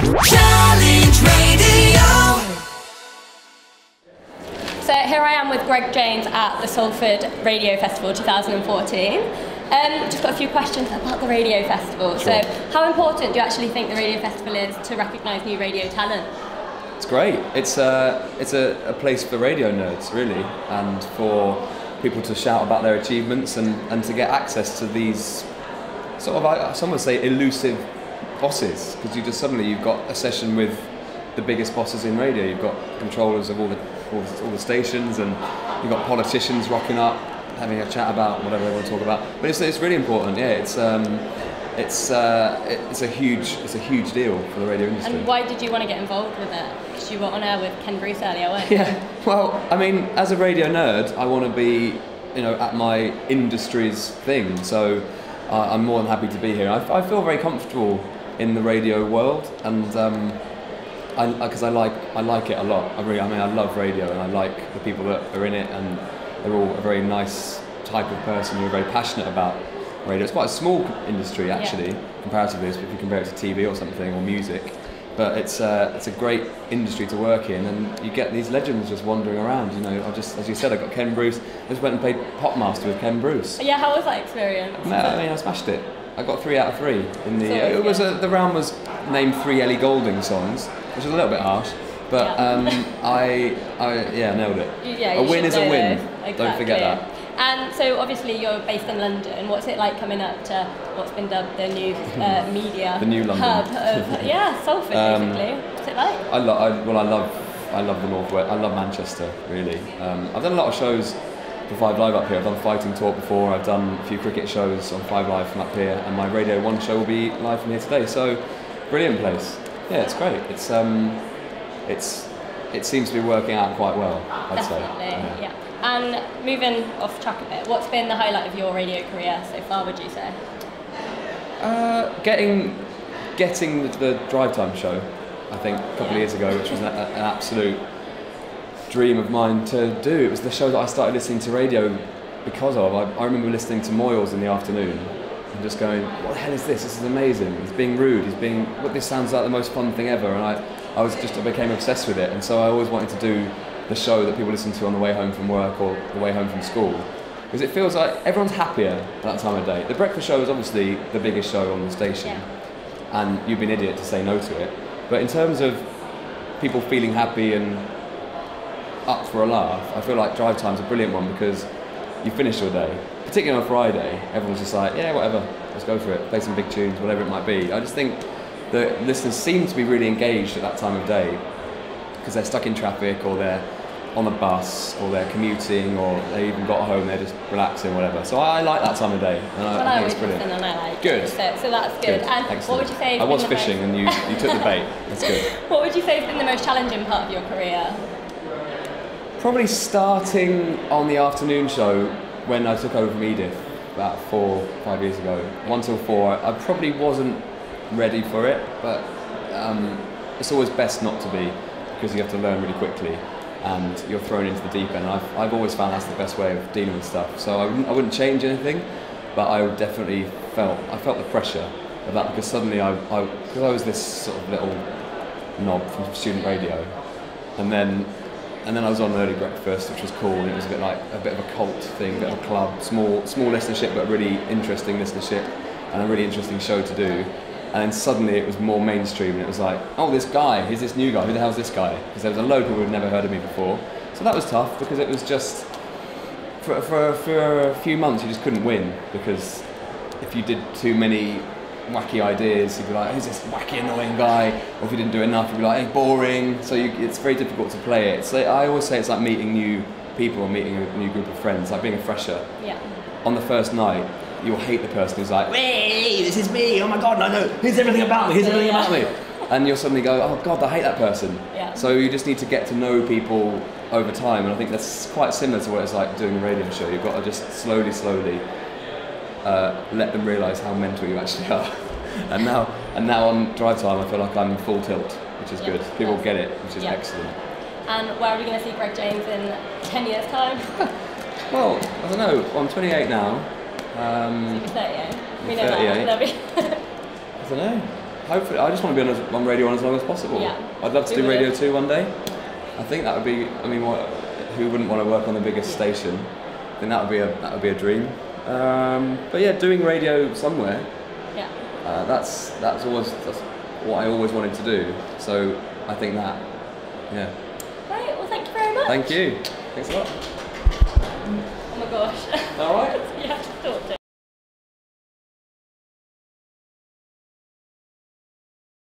Challenge Radio. So here I am with Greg James at the Salford Radio Festival 2014. Just got a few questions about the Radio Festival. Sure. So how important do you actually think the Radio Festival is to recognise new radio talent? It's great. It's a place for radio nerds, really, and for people to shout about their achievements and to get access to these sort of, some would say, elusive bosses, because you've got a session with the biggest bosses in radio. You've got controllers of all the stations, and you've got politicians rocking up, having a chat about whatever they want to talk about. But it's really important. Yeah, it's a huge deal for the radio industry. And why did you want to get involved with it? Because you were on air with Ken Bruce earlier, weren't you? Yeah. Well, I mean, as a radio nerd, I want to be, at my industry's thing. So I'm more than happy to be here. I feel very comfortable in the radio world, and because I like it a lot. I love radio, and I like the people that are in it, and they're all a very nice type of person who are very passionate about radio. It's quite a small industry, actually, comparatively, if you compare it to TV or something, or music. But it's a great industry to work in, and you get these legends just wandering around. As you said, I got Ken Bruce. I just went and played Popmaster with Ken Bruce. Yeah, how was that experience? No, I smashed it. I got 3 out of 3 in the. The round was named 3 Ellie Goulding songs, which is a little bit harsh, but I nailed it. Yeah, a win is a win. Exactly. Don't forget that. And so obviously you're based in London. What's it like coming up to what's been dubbed the new media the new London hub of Salford, basically? What's it like? I love the Northwest. I love Manchester, really. I've done a lot of shows for 5 Live up here. I've done Fighting Talk before. I've done a few cricket shows on 5 Live from up here, and my Radio 1 show will be live from here today. So, brilliant place. Yeah, it's great. It seems to be working out quite well, I'd Definitely, say. yeah. And moving off track a bit, what's been the highlight of your radio career so far, would you say? Getting the Drive Time show, I think, a couple of years ago, which was an absolute dream of mine to do. It was the show that I started listening to radio because of. I remember listening to Moyles in the afternoon and just going, what the hell is this? This is amazing. He's being rude. This sounds like the most fun thing ever. And I became obsessed with it. And so I always wanted to do the show that people listen to on the way home from work or the way home from school. Because it feels like everyone's happier at that time of day. The breakfast show is obviously the biggest show on the station. And you'd be an idiot to say no to it. But in terms of people feeling happy and up for a laugh, I feel like Drive Time's a brilliant one, because you finish your day, particularly on a Friday, everyone's just like, yeah, whatever, let's go for it, play some big tunes, whatever it might be. I just think the listeners seem to be really engaged at that time of day, because they're stuck in traffic, or they're on the bus, or they're commuting, or they even got home, they're just relaxing, whatever. So I like that time of day, and I think it's brilliant. And I like good. It, so that's good. And excellent. What would you say? I was fishing, and you took the bait. That's good. What would you say has been the most challenging part of your career? Probably starting on the afternoon show when I took over from Edith about 4 or 5 years ago. 1 till 4. I probably wasn't ready for it, but it's always best not to be, because you have to learn really quickly and you're thrown into the deep end. I've always found that's the best way of dealing with stuff. So I wouldn't change anything, but I definitely felt the pressure of that, because suddenly because I was this sort of little knob from student radio, and then I was on Early Breakfast, which was cool, and it was a bit of a cult thing, a bit of a club, small listenership, but really interesting listenership, and a really interesting show to do. And then suddenly it was more mainstream, and it was like, oh, this guy, here's this new guy, who the hell's this guy? Because there was a load of people who had never heard of me before. So that was tough, because it was just, for a few months you just couldn't win, because if you did too many wacky ideas, you'd be like, who's this wacky, annoying guy? Or if you didn't do enough, you'd be like, hey, boring. So it's very difficult to play it. So I always say it's like meeting new people or meeting a new group of friends, like being a fresher. Yeah. On the first night, you'll hate the person who's like, hey, this is me, oh my god, I know, here's everything about me, And you'll suddenly go, oh god, I hate that person. Yeah. So you just need to get to know people over time, and I think that's quite similar to what it's like doing a radio show. You've got to just slowly let them realise how mental you actually are. And now on Drive Time, I feel like I'm full tilt, which is good. People get it, which is excellent. And where are we going to see Greg James in 10 years' time? Well, I don't know. Well, I'm 28 now. So you're 38. We know 38. that. I don't know. hopefully, I just want to be on Radio 1 as long as possible. Yeah. I'd love to do Radio 2 one day. I think that would be, I mean, who wouldn't want to work on the biggest station? I think that would be a dream. But yeah, doing radio somewhere. Yeah. That's what I always wanted to do. So I think that, yeah. Great. Well, thank you very much. Thank you. Thanks a lot. Oh my gosh. All right. You have to talk to.